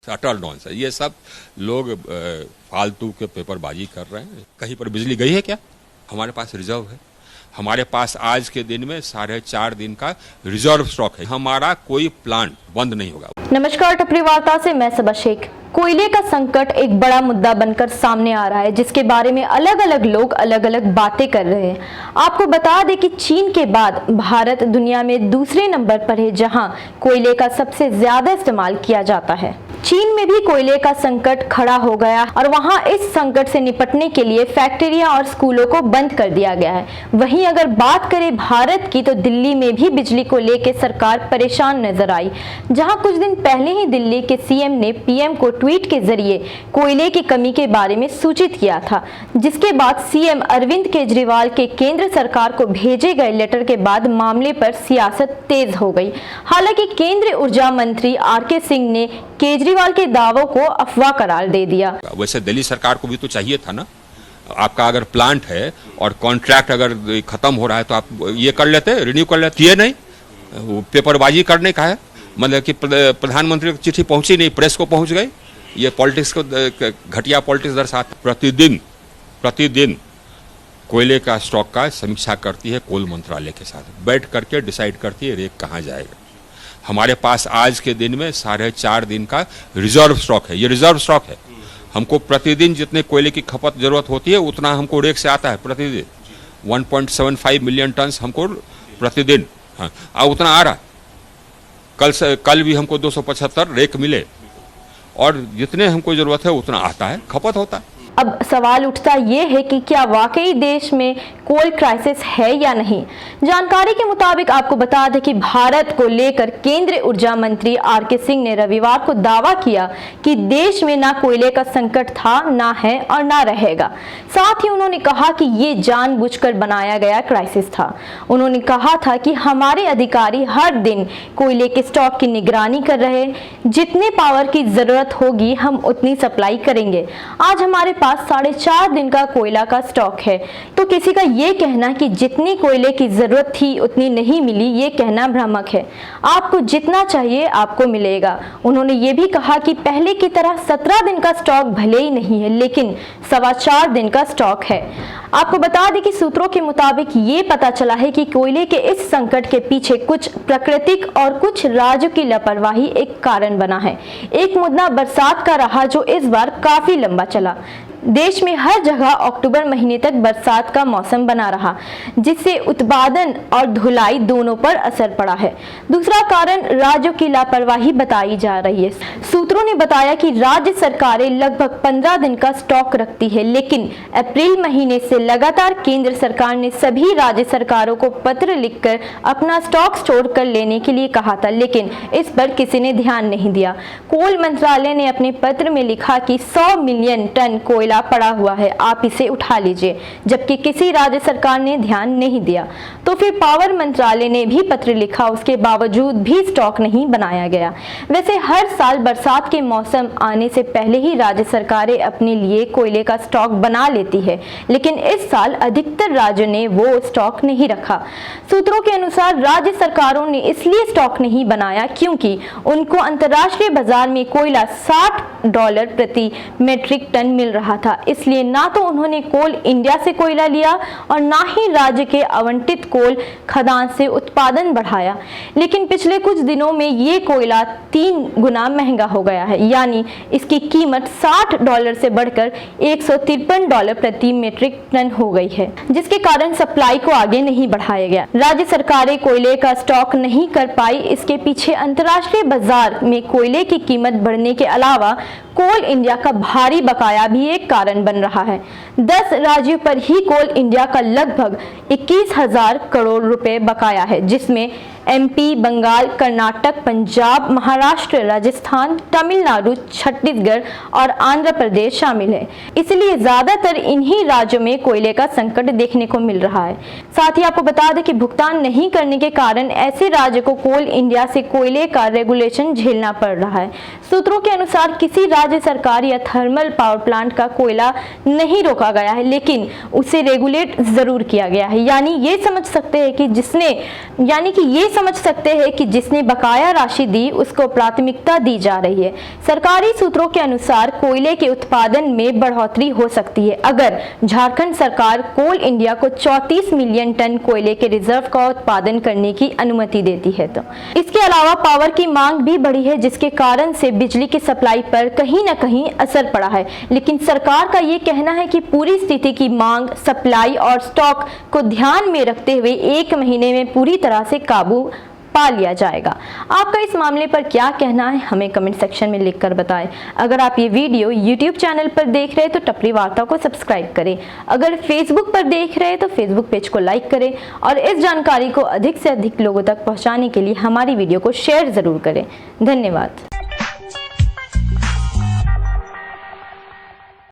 अटल nonsense. ये सब लोग फालतू के पेपरबाजी कर रहे हैं। कहीं पर बिजली गई है क्या? हमारे पास रिजर्व है। हमारे पास आज के दिन में 4.5 दिन का रिजर्व स्टॉक है। हमारा कोई प्लांट बंद नहीं होगा। नमस्कार, टपरी वार्ता से मैं सबा शेख। कोयले का संकट एक बड़ा मुद्दा बनकर सामने आ रहा है, जिसके बारे में अलग अलग लोग अलग अलग बातें कर रहे हैं। आपको बता दें कि चीन के बाद भारत दुनिया में दूसरे नंबर पर है, जहां कोयले का सबसे ज्यादा इस्तेमाल किया जाता है। चीन में भी कोयले का संकट खड़ा हो गया और वहां इस संकट से निपटने के लिए फैक्ट्रियां और स्कूलों को बंद कर दिया गया है। वहीं अगर बात करें भारत की, तो दिल्ली में भी बिजली को लेकर सरकार परेशान नजर आई, जहां कुछ दिन पहले ही दिल्ली के सीएम ने पीएम को ट्वीट के जरिए कोयले की कमी के बारे में सूचित किया था, जिसके बाद सीएम अरविंद केजरीवाल के केंद्र सरकार को भेजे गए लेटर के बाद मामले पर सियासत तेज हो गई। हालांकि केंद्रीय ऊर्जा मंत्री आर.के. सिंह ने केजरीवाल के दावों को अफवाह करार दे दिया। वैसे दिल्ली सरकार को भी तो चाहिए था ना, आपका अगर प्लांट है और कॉन्ट्रैक्ट अगर खत्म हो रहा है तो आप ये कर लेते, रिन्यू कर लेते। ये नहीं, पेपरबाजी करने का है। मतलब कि प्रधानमंत्री को चिट्ठी पहुंची नहीं, प्रेस को पहुंच गई। ये पॉलिटिक्स को, घटिया पॉलिटिक्स दर्शाता। प्रतिदिन कोयले का स्टॉक का समीक्षा करती है कोल मंत्रालय के साथ बैठ करके डिसाइड करती है रेट कहाँ जाएगा। हमारे पास आज के दिन में 4.5 दिन का रिजर्व स्टॉक है। ये रिजर्व स्टॉक है। हमको प्रतिदिन जितने कोयले की खपत जरूरत होती है उतना हमको रेक से आता है। प्रतिदिन 1.75 मिलियन टन हमको प्रतिदिन, हाँ, उतना आ रहा। कल भी हमको 275 रेक मिले और जितने हमको जरूरत है उतना आता है, खपत होता है। अब सवाल उठता ये है कि क्या वाकई देश में कोल क्राइसिस है या नहीं। जानकारी के मुताबिक आपको बता दें कि भारत को लेकर केंद्रीय ऊर्जा मंत्री आर.के. सिंह ने रविवार को दावा किया कि देश में ना कोयले का संकट था, ना है और ना रहेगा। साथ ही उन्होंने कहा कि ये जानबूझकर बनाया गया क्राइसिस था। उन्होंने कहा था कि हमारे अधिकारी हर दिन कोयले के स्टॉक की निगरानी कर रहे हैं। जितने पावर की जरूरत होगी हम उतनी सप्लाई करेंगे। आज हमारे 4.5 दिन का कोयला का स्टॉक है, तो किसी का ये कहना कि जितनी कोयले की जरूरत थी उतनी नहीं मिली, ये कहना भ्रामक है। आपको जितना चाहिए आपको मिलेगा। उन्होंने ये भी कहा कि पहले की तरह 17 दिन का स्टॉक भले ही नहीं है, लेकिन 4.25 दिन का स्टॉक है। आपको बता दें कि सूत्रों के मुताबिक ये पता चला है कि कोयले के इस संकट के पीछे कुछ प्राकृतिक और कुछ राज्यों की लापरवाही एक कारण बना है। एक मुद्दा बरसात का रहा, जो इस बार काफी लंबा चला। देश में हर जगह अक्टूबर महीने तक बरसात का मौसम बना रहा, जिससे उत्पादन और धुलाई दोनों पर असर पड़ा है। दूसरा कारण राज्यों की लापरवाही बताई जा रही है। सूत्रों ने बताया कि राज्य सरकारें लगभग 15 दिन का स्टॉक रखती है, लेकिन अप्रैल महीने से लगातार केंद्र सरकार ने सभी राज्य सरकारों को पत्र लिखकर अपना स्टॉक स्टोर कर लेने के लिए कहा था, लेकिन इस पर किसी ने ध्यान नहीं दिया। कोल मंत्रालय ने अपने पत्र में लिखा कि 100 मिलियन टन कोयला पड़ा हुआ है, आप इसे उठा लीजिए, जबकि किसी राज्य सरकार ने ध्यान नहीं दिया। तो फिर पावर मंत्रालय ने भी पत्र लिखा, उसके बावजूद भी स्टॉक नहीं बनाया गया। वैसे हर साल बरसात के मौसम आने से पहले ही राज्य सरकारें अपने लिए कोयले का स्टॉक बना लेती है, लेकिन इस साल अधिकतर राज्यों ने वो स्टॉक नहीं रखा। सूत्रों के अनुसार राज्य सरकारों ने इसलिए स्टॉक नहीं बनाया क्योंकि उनको अंतर्राष्ट्रीय बाजार में कोयला $60 प्रति मेट्रिक टन मिल रहा था। इसलिए ना तो उन्होंने कोल इंडिया से कोयला लिया और ना ही राज्य के आवंटित कोल खदान से उत्पादन बढ़ाया। लेकिन पिछले कुछ दिनों में ये कोयला 3 गुना महंगा हो गया है, यानी इसकी कीमत $60 से बढ़कर $153 प्रति मेट्रिक टन हो गई है, जिसके कारण सप्लाई को आगे नहीं बढ़ाया गया। राज्य सरकारें कोयले का स्टॉक नहीं कर पाई। इसके पीछे अंतर्राष्ट्रीय बाजार में कोयले की कीमत बढ़ने के अलावा कोल इंडिया का भारी बकाया भी एक कारण बन रहा है। 10 राज्यों पर ही कोल इंडिया का लगभग 21,000 करोड़ रुपए बकाया है, जिसमें एमपी, बंगाल, कर्नाटक, पंजाब, महाराष्ट्र, राजस्थान, तमिलनाडु, छत्तीसगढ़ और आंध्र प्रदेश शामिल है। इसलिए ज्यादातर इन्हीं राज्यों में कोयले का संकट देखने को मिल रहा है। साथ ही आपको बता दें कि भुगतान नहीं करने के कारण ऐसे राज्यों को कोल इंडिया से कोयले का रेगुलेशन झेलना पड़ रहा है। सूत्रों के अनुसार किसी राज्य सरकार या थर्मल पावर प्लांट का कोयला नहीं रोका गया है, लेकिन उसे रेगुलेट जरूर किया गया है। यानी ये समझ सकते हैं कि समझ सकते हैं कि जिसने बकाया राशि दी उसको प्राथमिकता दी जा रही है। सरकारी सूत्रों के अनुसार कोयले के उत्पादन में बढ़ोतरी हो सकती है अगर झारखंड सरकार कोल इंडिया को 34 मिलियन टन कोयले के रिजर्व का उत्पादन करने की अनुमति देती है। तो इसके अलावा पावर की मांग भी बढ़ी है, जिसके कारण से बिजली की सप्लाई पर कहीं न कहीं असर पड़ा है। लेकिन सरकार का ये कहना है कि पूरी स्थिति की मांग, सप्लाई और स्टॉक को ध्यान में रखते हुए 1 महीने में पूरी तरह से काबू पा लिया जाएगा। आपका इस मामले पर क्या कहना है, हमें कमेंट सेक्शन में लिखकर बताएं। अगर आप ये वीडियो YouTube चैनल पर देख रहे हैं तो टपरी वार्ता को सब्सक्राइब करें। अगर Facebook पर देख रहे हैं तो Facebook पेज को लाइक करें और इस जानकारी को अधिक से अधिक लोगों तक पहुंचाने के लिए हमारी वीडियो को शेयर जरूर करें। धन्यवाद।